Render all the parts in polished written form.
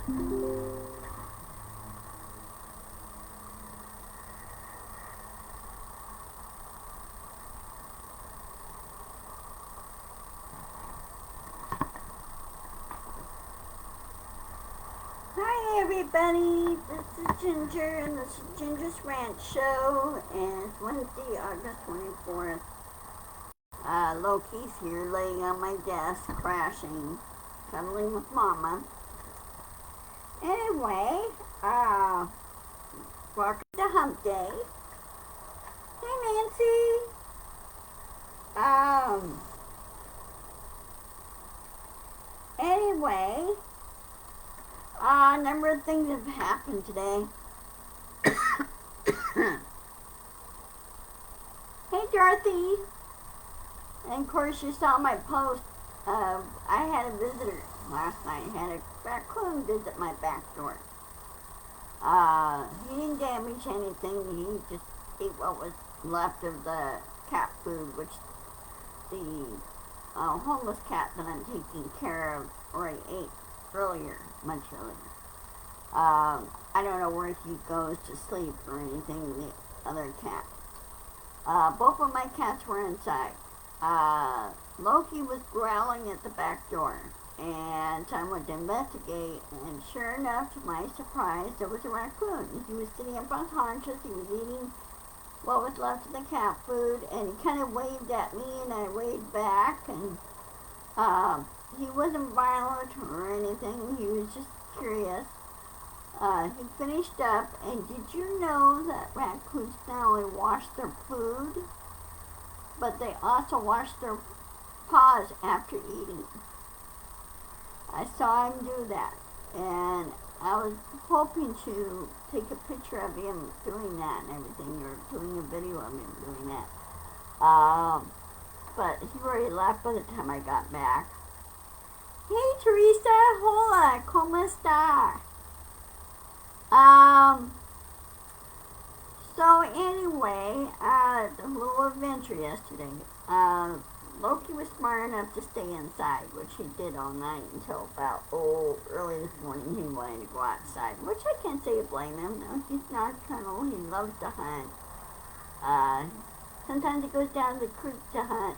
Hi everybody, this is Ginger and this is Ginger's Rant Show, and it's Wednesday, August 24th. Loki's here laying on my desk, crashing, cuddling with Mama. Anyway, welcome to Hump Day. Hey Nancy. Anyway, a number of things have happened today. Hey Dorothy. And of course you saw my post. I had a visitor last night. Had a raccoon visit my back door. He didn't damage anything. He just ate what was left of the cat food, which the homeless cat that I'm taking care of already ate earlier, much earlier. I don't know where he goes to sleep or anything, the other cat. Both of my cats were inside. Loki was growling at the back door, and so I went to investigate, and sure enough, to my surprise, there was a raccoon. He was sitting up on haunches. He was eating what was left of the cat food, and he kind of waved at me, and I waved back, and he wasn't violent or anything. He was just curious. He finished up, and did you know that raccoons not only wash their food, but they also wash their paws after eating? I saw him do that, and I was hoping to take a picture of him doing that and everything, or doing a video of him doing that. But he already left by the time I got back. Hey Teresa, hola, ¿cómo está? So anyway, a little adventure yesterday. Loki was smart enough to stay inside, which he did all night until about, early this morning he wanted to go outside, which I can't say to blame him. No, he's nocturnal, he loves to hunt. Sometimes he goes down to the creek to hunt.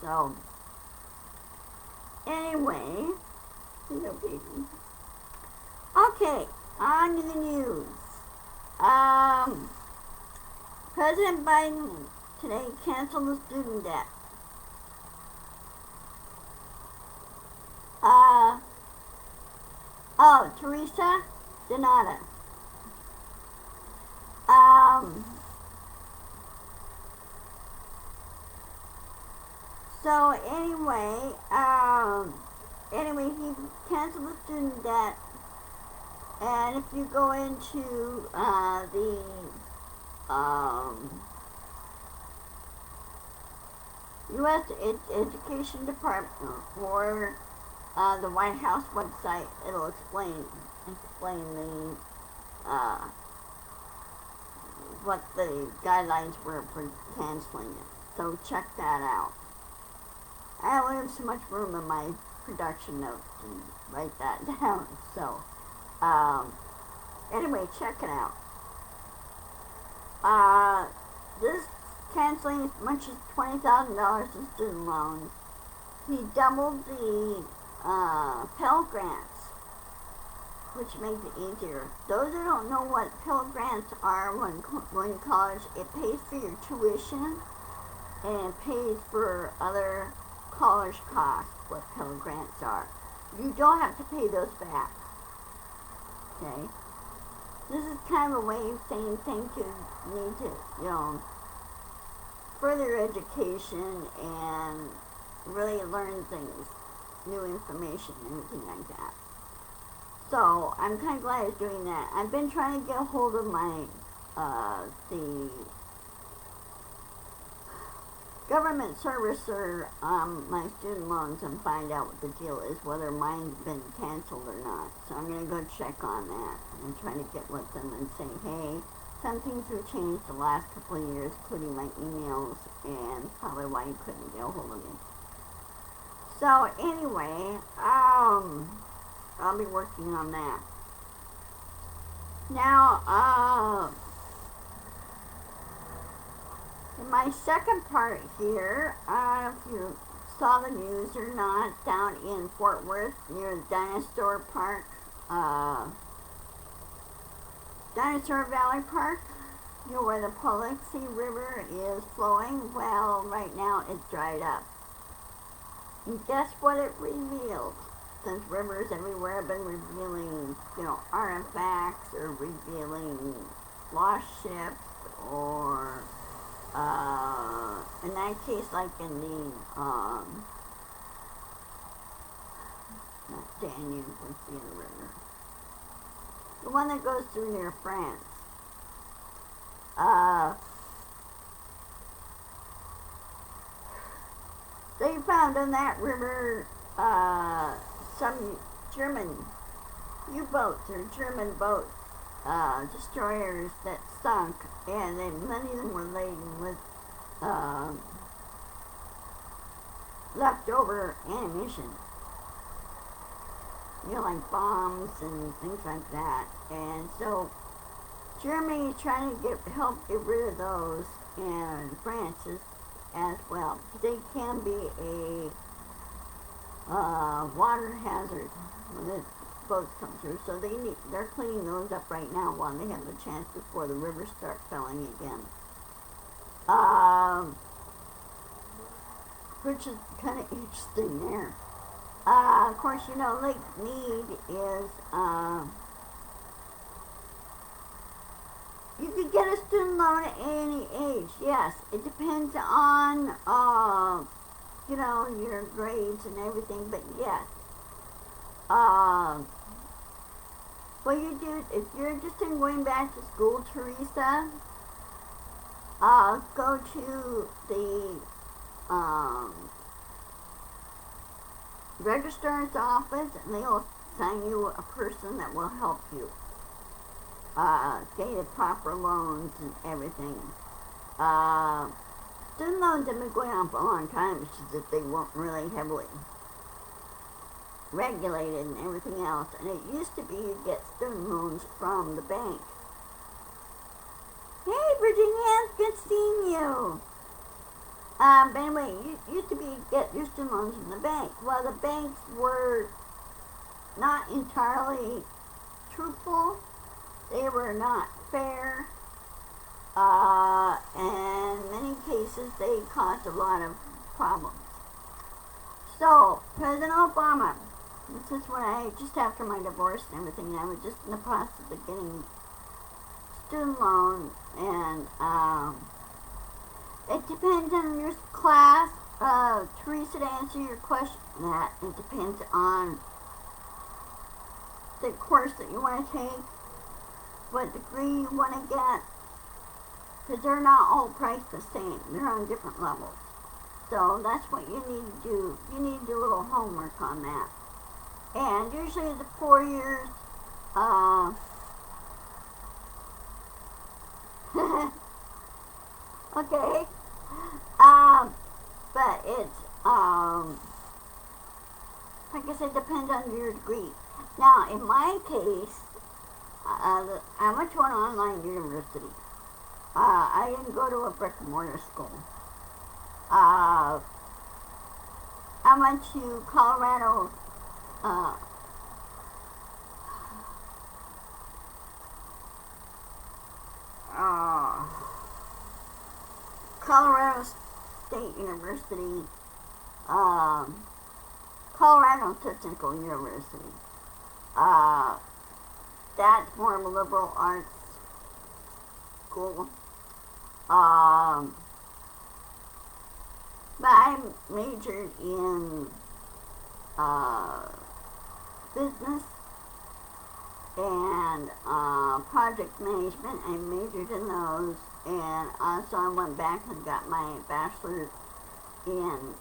So, anyway, little baby. Okay, on to the news. President Biden today canceled the student debt. Teresa Donata. So anyway, he canceled the student debt, and if you go into the U.S. Education Department or the White House website, it'll explain the what the guidelines were for canceling it. So check that out. I only have so much room in my production notes to write that down. So anyway, check it out. This canceling as much as $20,000 in student loans. He doubled the Pell Grants, which makes it easier. Those who don't know what Pell Grants are, when going to college, it pays for your tuition and it pays for other college costs, what Pell Grants are. You don't have to pay those back. Okay? This is kind of a way of saying thank you. You need to, further education and really learn things, new information, anything like that. So I'm kind of glad he's doing that. I've been trying to get a hold of my the government servicer on my student loans and find out what the deal is, whether mine's been canceled or not. So I'm going to go check on that and try to get with them and say, hey, some things have changed the last couple of years, including my emails, and probably why you couldn't get a hold of me. So anyway, I'll be working on that. Now, in my second part here, if you saw the news or not, down in Fort Worth near the Dinosaur Park, Dinosaur Valley Park, you know where the Paluxy River is flowing? Well, right now it's dried up. And guess what it revealed? Since rivers everywhere have been revealing, artifacts or revealing lost ships, or in that case, like in the, not Danube, what's the other river? The one that goes through near France. They found in that river, some German U-boats or German boats, destroyers that sunk, and many of them were laden with leftover ammunition, like bombs and things like that. And so Germany is trying to help get rid of those, and France is as well. They can be a water hazard when the boats come through. So they're cleaning those up right now while they have the chance before the rivers start filling again. Which is kind of interesting there. Of course, Lake Mead is, you can get a student loan at any age. Yes, it depends on, your grades and everything, but yes. What you do, if you're interested in going back to school, Teresa, go to the registrar's office, and they'll assign you a person that will help you get the proper loans and everything. Student loans have been going on for a long time. It's just that they weren't really heavily regulated and everything else. And it used to be you get student loans from the bank. Hey, Virginia, it's good seeing you. But anyway, you used to be get your student loans from the bank. Well, the banks were not entirely truthful. They were not fair. And in many cases, they caused a lot of problems. So, President Obama, this is when just after my divorce and everything, I was just in the process of getting student loan, and it depends on your class. Teresa, to answer your question, that it depends on the course that you want to take, what degree you want to get, because they're not all priced the same. They're on different levels. So that's what you need to do. You need to do a little homework on that. And usually the 4 years, okay, but it's, like I said, depends on your degree. Now, in my case, I went to an online university. I didn't go to a brick and mortar school. I went to Colorado, Colorado State University, Colorado Technical University. That's more of a liberal arts school. But I majored in business and project management. I majored in those, and so I went back and got my bachelor's in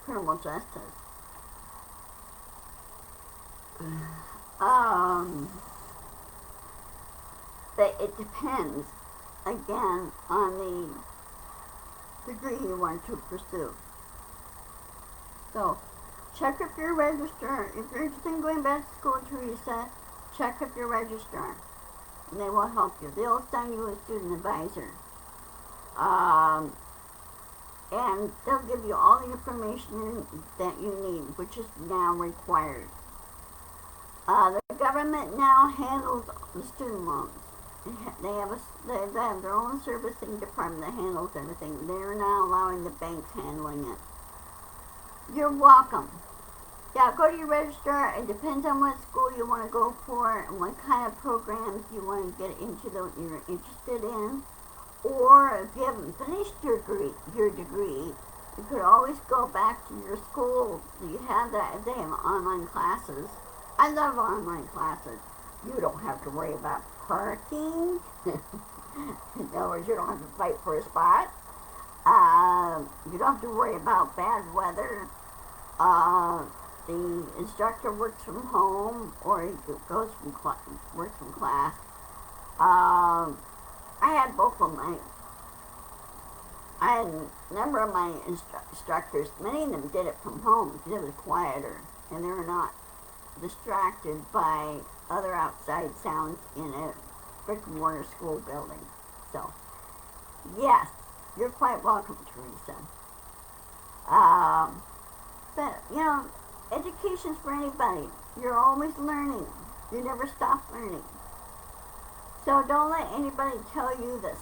criminal justice. But it depends, again, on the degree you want to pursue. So, check if you're registered. If you're interested in going back to school, Teresa, check if you're registered. And they will help you. They'll send you a student advisor. Um, and they'll give you all the information that you need, which is now required. The government now handles the student loans. They have their own servicing department that handles everything. They're now allowing the banks handling it. You're welcome. Yeah, go to your registrar. It depends on what school you want to go for and what kind of programs you want to get into that you're interested in. Or if you haven't finished your degree, you could always go back to your school. You have that. They have online classes. I love online classes. You don't have to worry about parking. In other words, you don't have to fight for a spot. You don't have to worry about bad weather. The instructor works from home or he works from class. I had I had a number of my instructors. Many of them did it from home because it was quieter and they were not distracted by other outside sounds in a brick and mortar school building. So, yes, you're quite welcome, Teresa. But, education's for anybody. You're always learning. You never stop learning. So don't let anybody tell you that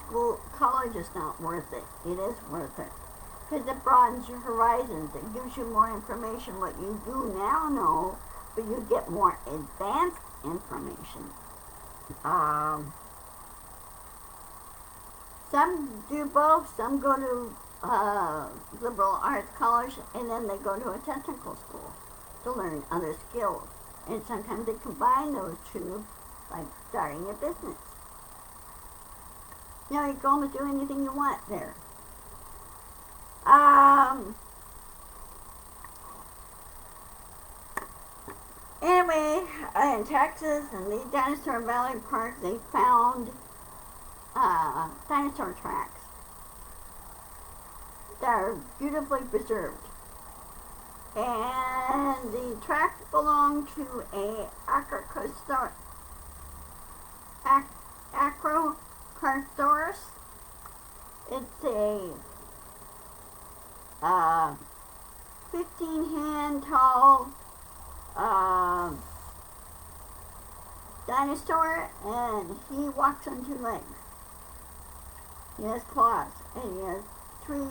college is not worth it. It is worth it. Because it broadens your horizons. It gives you more information. What you do now know, but you get more advanced information. Some do both. Some go to liberal arts college and then they go to a technical school to learn other skills. And sometimes they combine those two, like starting a business. You can almost do anything you want there. Anyway, in Texas, in the Dinosaur Valley Park, they found dinosaur tracks that are beautifully preserved. And the tracks belong to a Acrocarsaurus. It's a 15-hand tall dinosaur, and he walks on two legs. He has claws, and he has three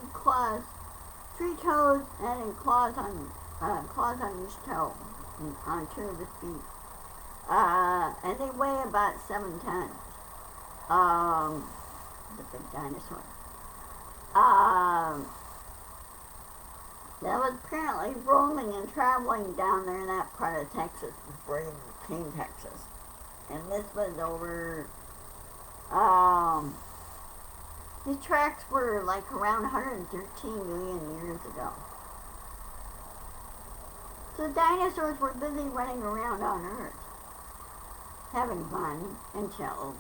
toes, and then claws on each toe, and on two of his feet. And they weigh about 7 tons. The big dinosaur. That was apparently roaming and traveling down there in that part of Texas before he became Texas. And this was over, these tracks were like around 113 million years ago. So dinosaurs were busy running around on Earth, having fun until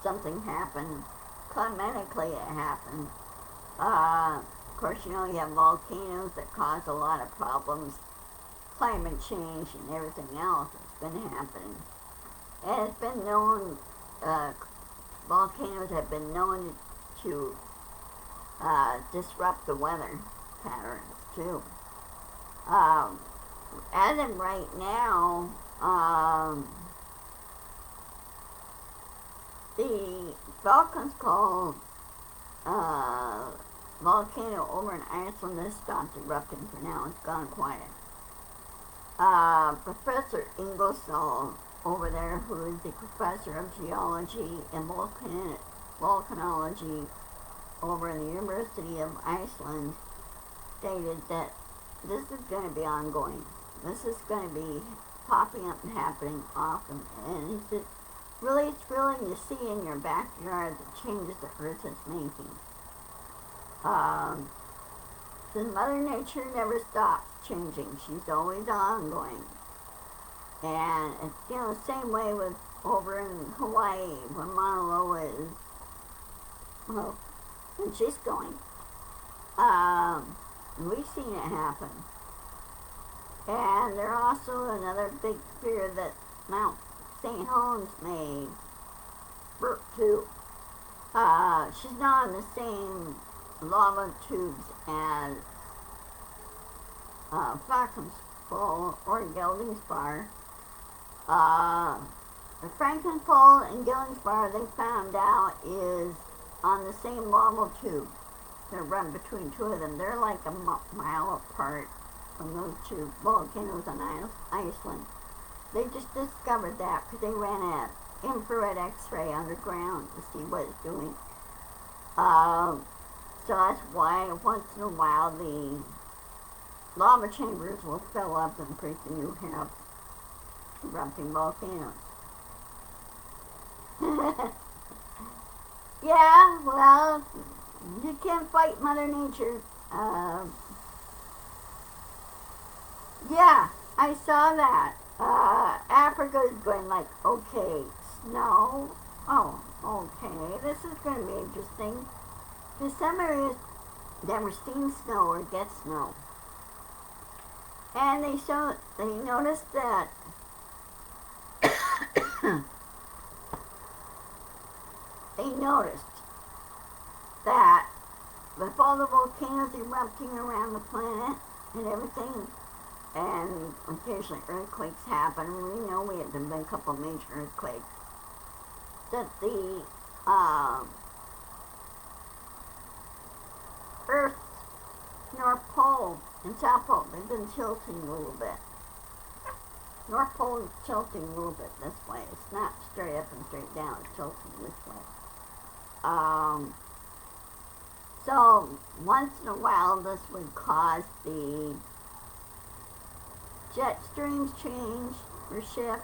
something happened. Climatically it happened. Of course, you have volcanoes that cause a lot of problems. Climate change and everything else has been happening. And it's been known, volcanoes have been known to disrupt the weather patterns too. As of right now, the volcano's called volcano over in Iceland has stopped erupting for now. It's gone quiet. Professor Ingersoll over there, who is the professor of geology and volcanology over in the University of Iceland, stated that this is going to be ongoing. This is going to be popping up and happening often. And he said, really thrilling to see in your backyard the changes the Earth is making. The Mother Nature never stops changing. She's always ongoing. And it's, the same way with over in Hawaii, where Mauna Loa is, well, and she's going. We've seen it happen. And there's also another big fear that Mount St. Helens may burp too. She's not on the same lava tubes as Falcon's Fall or Gelding's Bar. The Franklin Fall and Gelding's Bar, they found out, is on the same lava tube that run between two of them. They're like a mile apart from those two volcanoes on Iceland. They just discovered that because they ran an infrared X-ray underground to see what it's doing. So that's why once in a while the lava chambers will fill up and pretty soon you have erupting volcanoes. Yeah, well, you can't fight Mother Nature. Yeah, I saw that. Africa is going like, okay, snow. Oh, okay, this is going to be interesting. Because some areas never seen snow or get snow. And they noticed that with all the volcanoes erupting around the planet and everything, and occasionally earthquakes happen, we know there have been a couple of major earthquakes, that the Earth's North Pole and South Pole, they've been tilting a little bit. North Pole is tilting a little bit this way. It's not straight up and straight down, it's tilting this way. So once in a while this would cause the jet streams change or shift.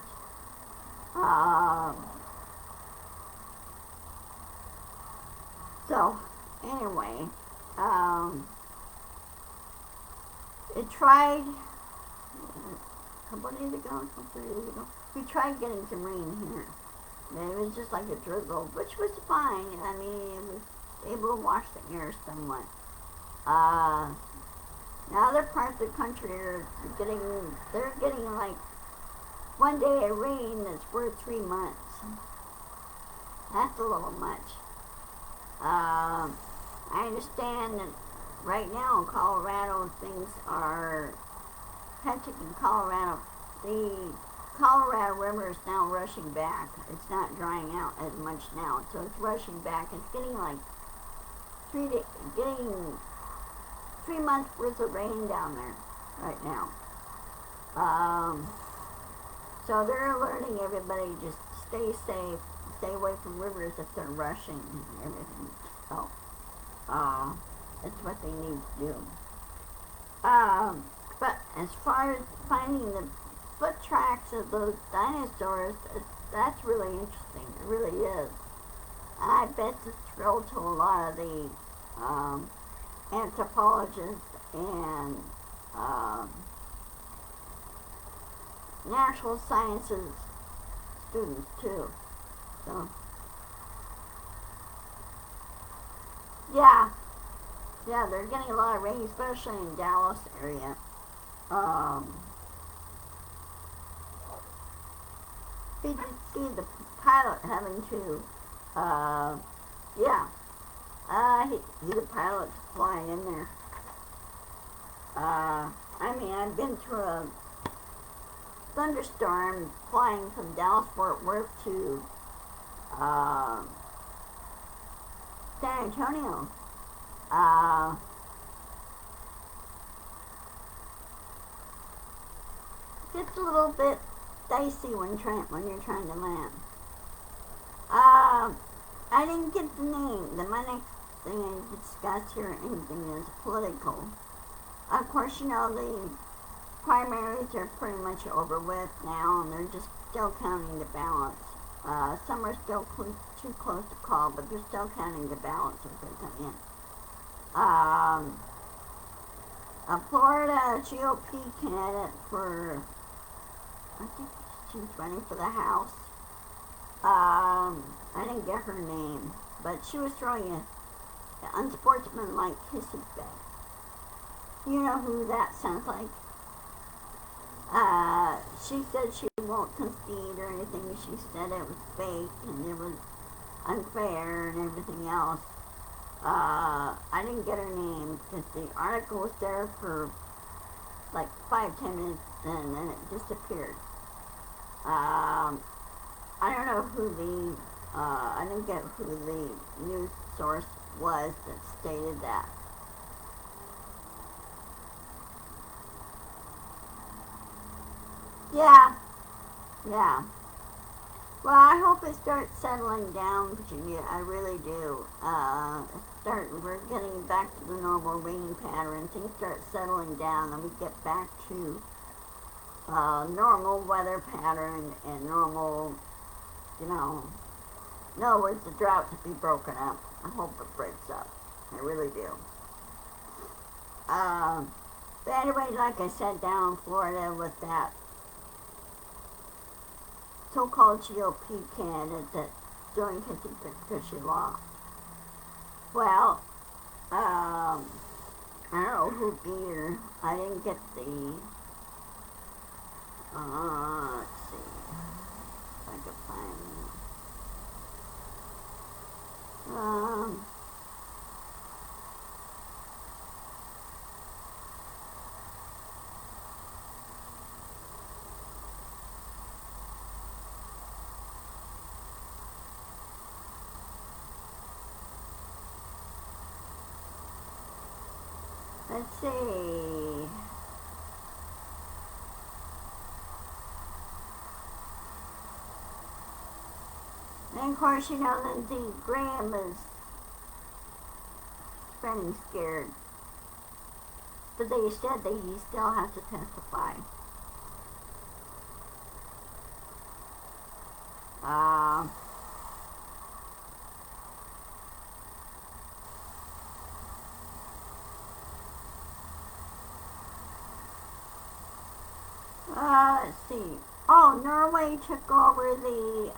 So anyway, it tried a couple of days ago, we tried getting some rain here. And it was just like a drizzle, which was fine. I mean, it was able to wash the air somewhat. Now other parts of the country are they're getting like one day of rain that's worth 3 months. That's a little much. I understand that right now in Colorado things are hectic in Colorado. The Colorado River is now rushing back. It's not drying out as much now, so it's rushing back. It's getting like 3 months worth of rain down there right now. So they're alerting everybody just stay safe, stay away from rivers if they're rushing and everything. So that's what they need to do. But as far as finding the foot tracks of those dinosaurs, that's really interesting. It really is. I bet it's a thrill to a lot of the anthropologists and natural sciences students too. So yeah, they're getting a lot of rain, especially in Dallas area. He did see the pilot having to, the pilot flying in there. I mean, I've been through a thunderstorm flying from Dallas Fort Worth to San Antonio. It's a little bit dicey when you're trying to land. I didn't get the name. My next thing I discuss here or anything is political. Of course, you know, the primaries are pretty much over with now, and they're just still counting the ballots. Some are still too close to call, but they're still counting the ballots as they come in. A Florida GOP candidate for, I think she's running for the House. I didn't get her name, but she was throwing an unsportsmanlike hissy fit. You know who that sounds like? She said she won't concede or anything. She said it was fake and it was unfair and everything else. I didn't get her name because the article was there for like 5-10 minutes and then it disappeared. I don't know who I didn't get who the news source was that stated that. Yeah, yeah. Well, I hope it starts settling down, Virginia. I really do. We're getting back to the normal rain pattern. Things start settling down, and we get back to normal weather pattern and normal, you know, no words the drought to be broken up. I hope it breaks up. I really do. But anyway, like I said, down in Florida with that so-called GOP candidate that's doing cushy law. Well, I don't know who beat her. I didn't get the, let's see if I can find it. Let's see. And of course, you know, Lindsey Graham is getting scared. But they said that he still has to testify. Uh, let's see. Oh, Norway took over the,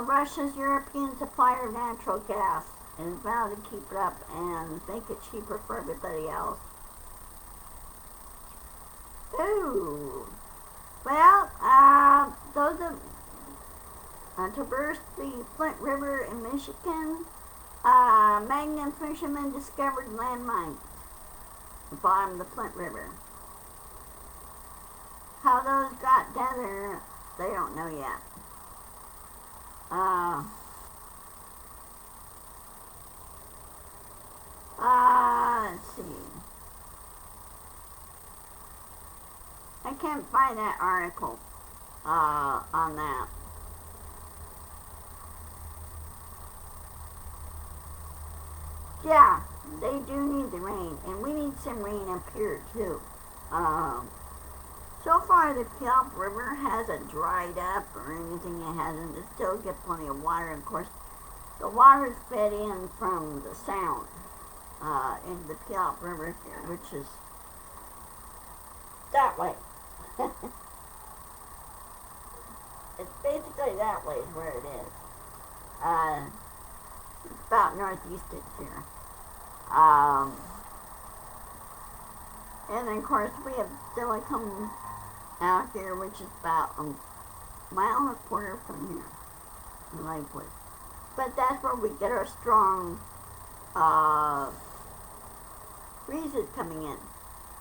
Russia's European supplier of natural gas and vowed to keep it up and make it cheaper for everybody else. Ooh. Well, those of traversed the Flint River in Michigan, Magnum fishermen discovered landmines at the bottom of the Flint River. How those got down there, they don't know yet. Let's see. I can't find that article on that. Yeah, they do need the rain, and we need some rain up here too. So far, the Hump River hasn't dried up or anything. It hasn't. It still get plenty of water. Of course, the water's fed in from the Sound into the Puyallup River here, which is that way. It's basically that way is where it is. It's about northeast here. And then, of course, we have Silicon out here, which is about a mile and a quarter from here in Lakewood. But that's where we get our strong breezes coming in.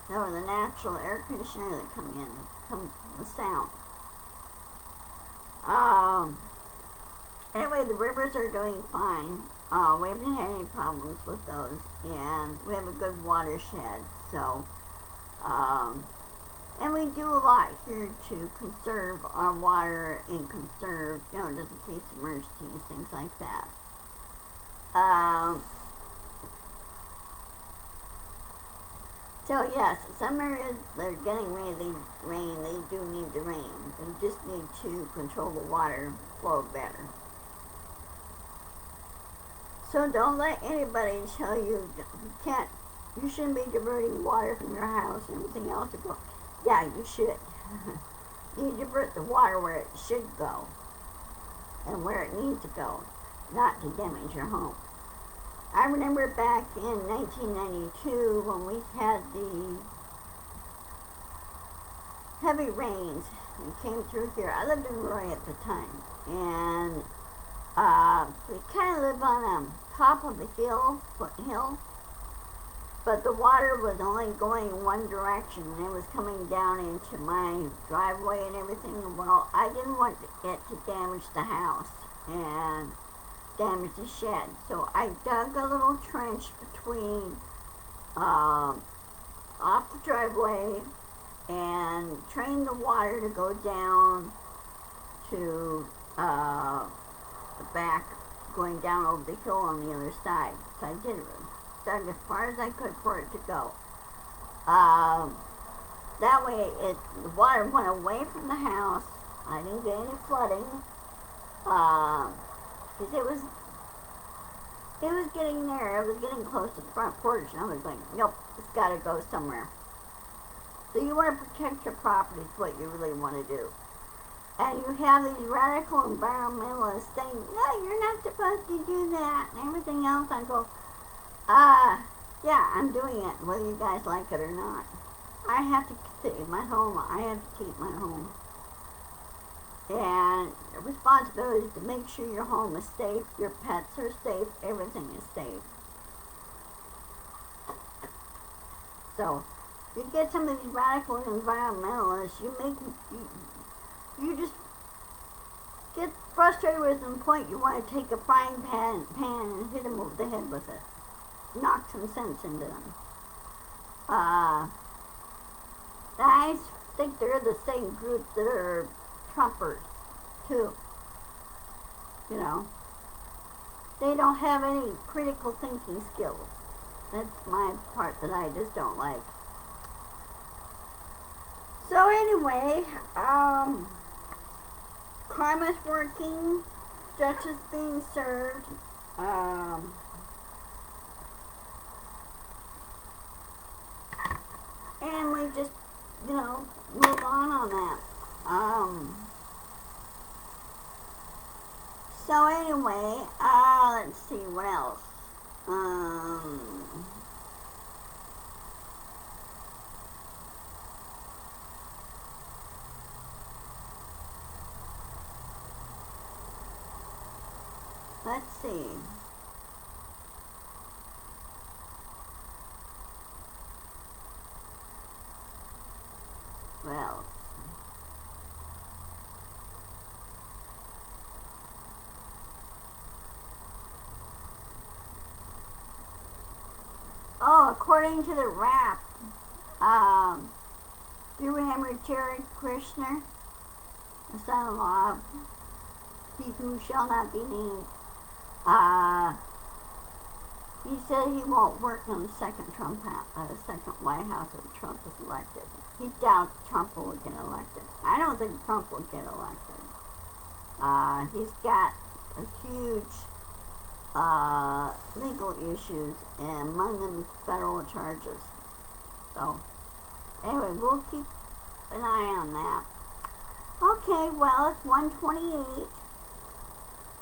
So the natural air conditioner that come in, comes the Sound. Anyway, the rivers are doing fine. We haven't had any problems with those, and we have a good watershed. So, and we do a lot here to conserve our water and conserve, you know, just in case of emergencies, things like that. So yes, some areas that are getting ready rain, they do need the rain. They just need to control the water flow better. So don't let anybody tell you shouldn't be diverting water from your house and everything else to go. Yeah, you should. You divert the water where it should go and where it needs to go, not to damage your home. I remember back in 1992 when we had the heavy rains and came through here. I lived in Roy at the time, and we kind of lived on top of the foothill, but the water was only going one direction, and it was coming down into my driveway and everything. Well, I didn't want it to damage the house and damage the shed, so I dug a little trench between off the driveway and trained the water to go down to the back, going down over the hill on the other side. So I did dug as far as I could for it to go. That way the water went away from the house. I didn't get any flooding. Because it was getting there. It was getting close to the front porch, and I was like, nope, it's got to go somewhere. So you want to protect your property is what you really want to do. And you have these radical environmentalists saying, no, you're not supposed to do that, and everything else. I go, yeah, I'm doing it, whether you guys like it or not. I have to save my home. I have to keep my home. And the responsibility is to make sure your home is safe, your pets are safe, everything is safe. So, you get some of these radical environmentalists, you just get frustrated with them, point you want to take a frying pan and hit them over the head with it. Knock some sense into them. I think they're the same group that are Trumpers, too. You know, they don't have any critical thinking skills. That's my part that I just don't like. So anyway, karma's working, justice being served, and we just, move on that. So anyway, let's see what else. Let's see. Well, according to the Rant, do you remember Jared Kushner, the son-in-law of he who shall not be named? He said he won't work in the second second White House if Trump is elected. He doubts Trump will get elected. I don't think Trump will get elected. He's got a huge legal issues, and among them federal charges. So, anyway, we'll keep an eye on that. Okay, well, it's 1:28,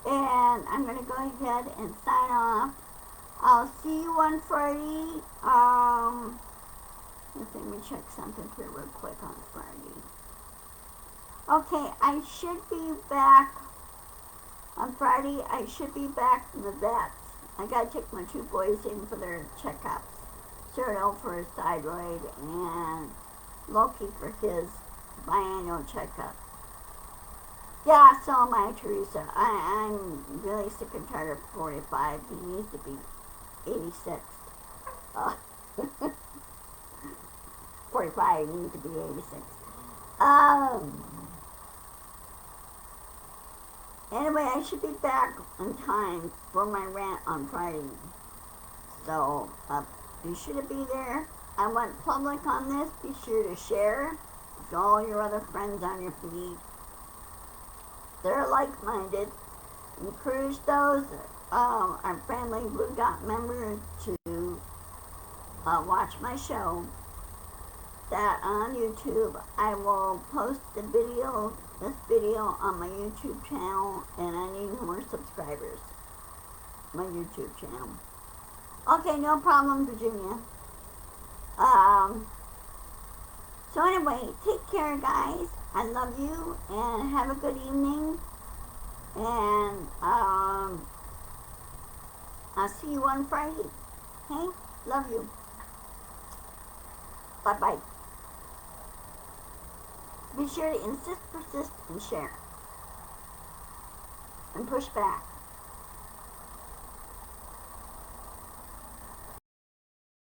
and I'm going to go ahead and sign off. I'll see you on Friday. Let me check something here real quick on Friday. Okay, I should be back on Friday. I should be back from the vets. I gotta take my two boys in for their checkups. Cyril for his thyroid and Loki for his biannual checkup. Yeah, so am I, Teresa. I'm really sick and tired of 45. He needs to be 86. 45 needs to be 86. Anyway, I should be back on time for my rant on Friday. So, be sure to be there. I went public on this. Be sure to share with all your other friends on your feed. They're like-minded. Encourage those, our family Blue Dot members, to watch my show. That on YouTube, I will post this video on my YouTube channel, and I need more subscribers. My YouTube channel. Okay, no problem, Virginia. Um, so anyway, take care, guys. I love you, and have a good evening. And I'll see you on Friday. Okay? Love you. Bye bye. Be sure to insist, persist, and share. And push back.